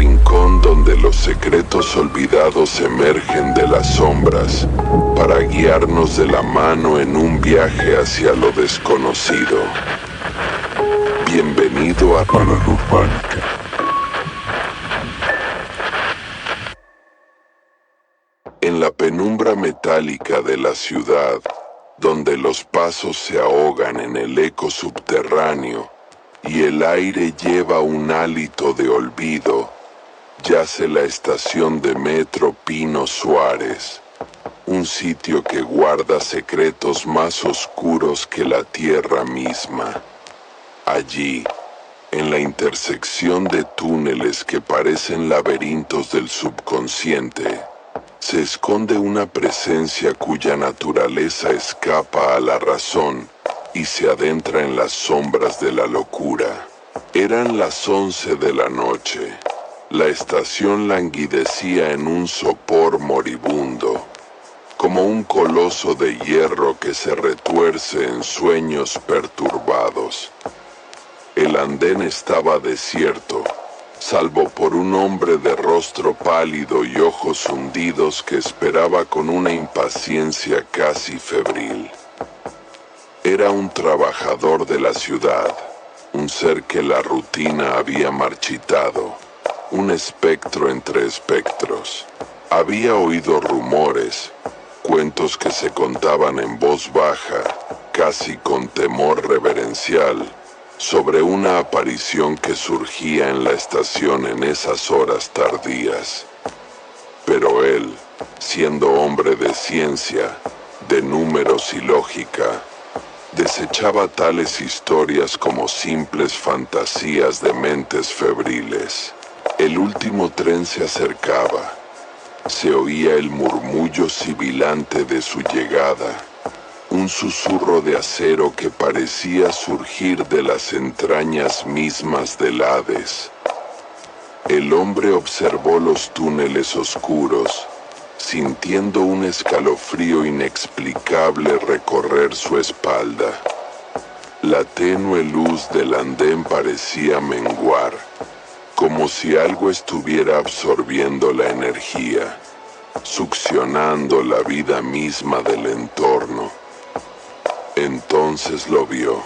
rincón donde los secretos olvidados emergen de las sombras para guiarnos de la mano en un viaje hacia lo desconocido. Bienvenido a Paranormálica. En la penumbra metálica de la ciudad, donde los pasos se ahogan en el eco subterráneo y el aire lleva un hálito de olvido, yace la estación de metro Pino Suárez, un sitio que guarda secretos más oscuros que la tierra misma. Allí, en la intersección de túneles que parecen laberintos del subconsciente, se esconde una presencia cuya naturaleza escapa a la razón y se adentra en las sombras de la locura. Eran las 11 de la noche. La estación languidecía en un sopor moribundo, como un coloso de hierro que se retuerce en sueños perturbados. El andén estaba desierto, salvo por un hombre de rostro pálido y ojos hundidos que esperaba con una impaciencia casi febril. Era un trabajador de la ciudad, un ser que la rutina había marchitado, un espectro entre espectros. Había oído rumores, cuentos que se contaban en voz baja, casi con temor reverencial, sobre una aparición que surgía en la estación en esas horas tardías. Pero él, siendo hombre de ciencia, de números y lógica, desechaba tales historias como simples fantasías de mentes febriles. El último tren se acercaba. Se oía el murmullo sibilante de su llegada, un susurro de acero que parecía surgir de las entrañas mismas del Hades. El hombre observó los túneles oscuros, sintiendo un escalofrío inexplicable recorrer su espalda. La tenue luz del andén parecía menguar, como si algo estuviera absorbiendo la energía, succionando la vida misma del entorno. Entonces lo vio,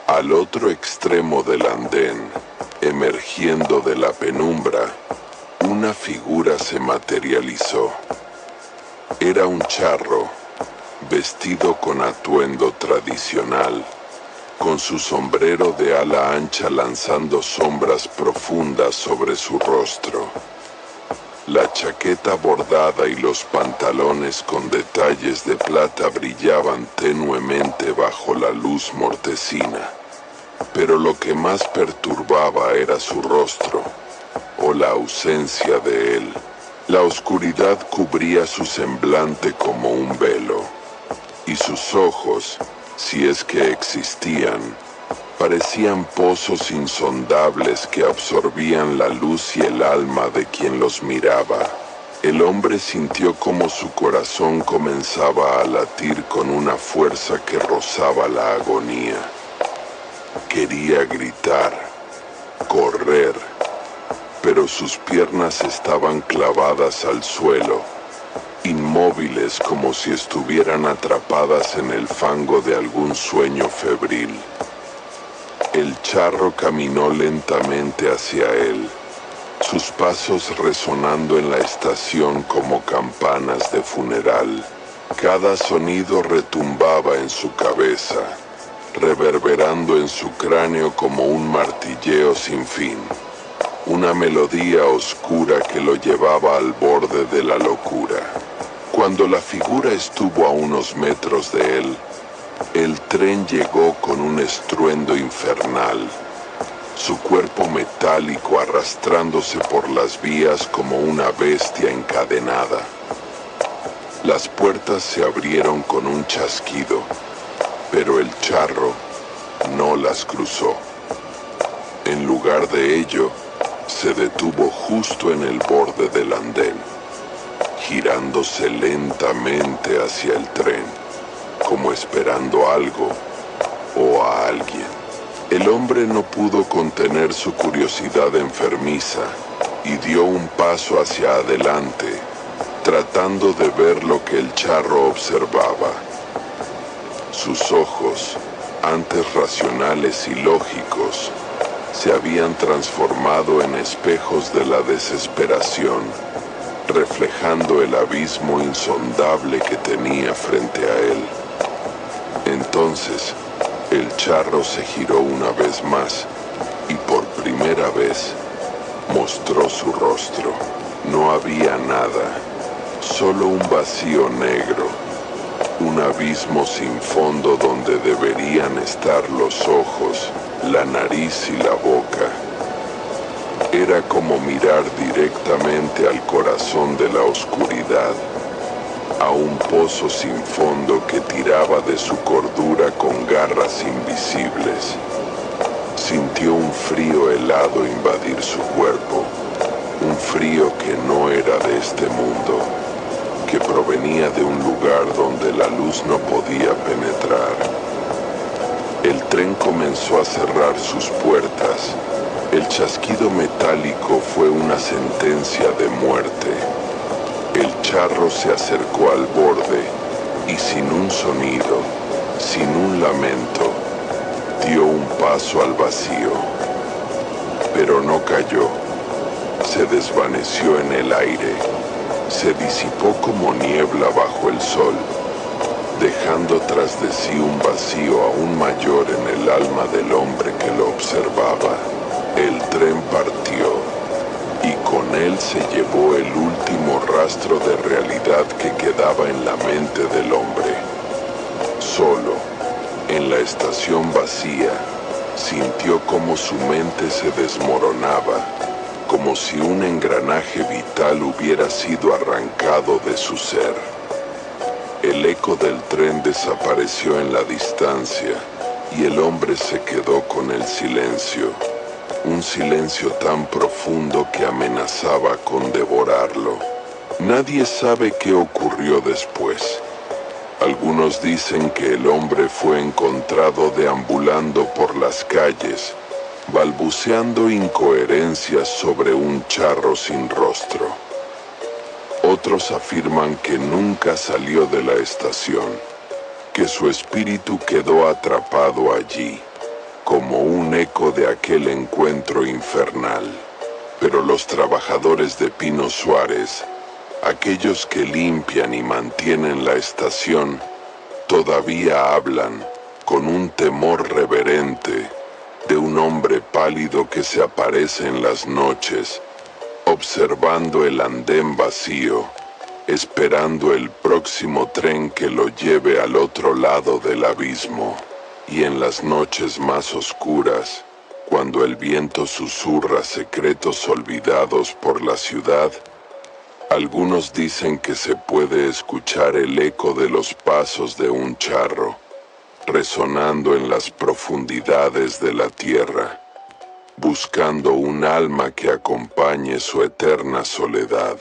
al otro extremo del andén, emergiendo de la penumbra, una figura se materializó. Era un charro, vestido con atuendo tradicional, con su sombrero de ala ancha lanzando sombras profundas sobre su rostro. La chaqueta bordada y los pantalones con detalles de plata brillaban tenuemente bajo la luz mortecina. Pero lo que más perturbaba era su rostro, o la ausencia de él. La oscuridad cubría su semblante como un velo, y sus ojos, si es que existían, parecían pozos insondables que absorbían la luz y el alma de quien los miraba. El hombre sintió como su corazón comenzaba a latir con una fuerza que rozaba la agonía. Quería gritar, correr, pero sus piernas estaban clavadas al suelo, inmóviles como si estuvieran atrapadas en el fango de algún sueño febril. El charro caminó lentamente hacia él, sus pasos resonando en la estación como campanas de funeral. Cada sonido retumbaba en su cabeza, reverberando en su cráneo como un martilleo sin fin. Una melodía oscura que lo llevaba al borde de la locura. Cuando la figura estuvo a unos metros de él, el tren llegó con un estruendo infernal, su cuerpo metálico arrastrándose por las vías como una bestia encadenada. Las puertas se abrieron con un chasquido, pero el charro no las cruzó. En lugar de ello, se detuvo justo en el borde del andén, girándose lentamente hacia el tren, como esperando algo o a alguien. El hombre no pudo contener su curiosidad enfermiza y dio un paso hacia adelante, tratando de ver lo que el charro observaba. Sus ojos, antes racionales y lógicos, se habían transformado en espejos de la desesperación, reflejando el abismo insondable que tenía frente a él. Entonces, el charro se giró una vez más y por primera vez mostró su rostro. No había nada, solo un vacío negro, un abismo sin fondo donde deberían estar los ojos, la nariz y la boca. Era como mirar directamente al corazón de la oscuridad, a un pozo sin fondo que tiraba de su cordura con garras invisibles. Sintió un frío helado invadir su cuerpo, un frío que no era de este mundo, que provenía de un lugar donde la luz no podía penetrar. El tren comenzó a cerrar sus puertas. El chasquido metálico fue una sentencia de muerte. El charro se acercó al borde y sin un sonido, sin un lamento, dio un paso al vacío. Pero no cayó. Se desvaneció en el aire. Se disipó como niebla bajo el sol, dejando tras de sí un vacío aún mayor en el alma del hombre que lo observaba. El tren partió, y con él se llevó el último rastro de realidad que quedaba en la mente del hombre. Solo, en la estación vacía, sintió como su mente se desmoronaba, como si un engranaje vital hubiera sido arrancado de su ser. El eco del tren desapareció en la distancia y el hombre se quedó con el silencio, un silencio tan profundo que amenazaba con devorarlo. Nadie sabe qué ocurrió después. Algunos dicen que el hombre fue encontrado deambulando por las calles, balbuceando incoherencias sobre un charro sin rostro. Otros afirman que nunca salió de la estación, que su espíritu quedó atrapado allí, como un eco de aquel encuentro infernal. Pero los trabajadores de Pino Suárez, aquellos que limpian y mantienen la estación, todavía hablan, con un temor reverente, de un hombre pálido que se aparece en las noches, observando el andén vacío, esperando el próximo tren que lo lleve al otro lado del abismo. Y en las noches más oscuras, cuando el viento susurra secretos olvidados por la ciudad, algunos dicen que se puede escuchar el eco de los pasos de un charro, resonando en las profundidades de la tierra, buscando un alma que acompañe su eterna soledad.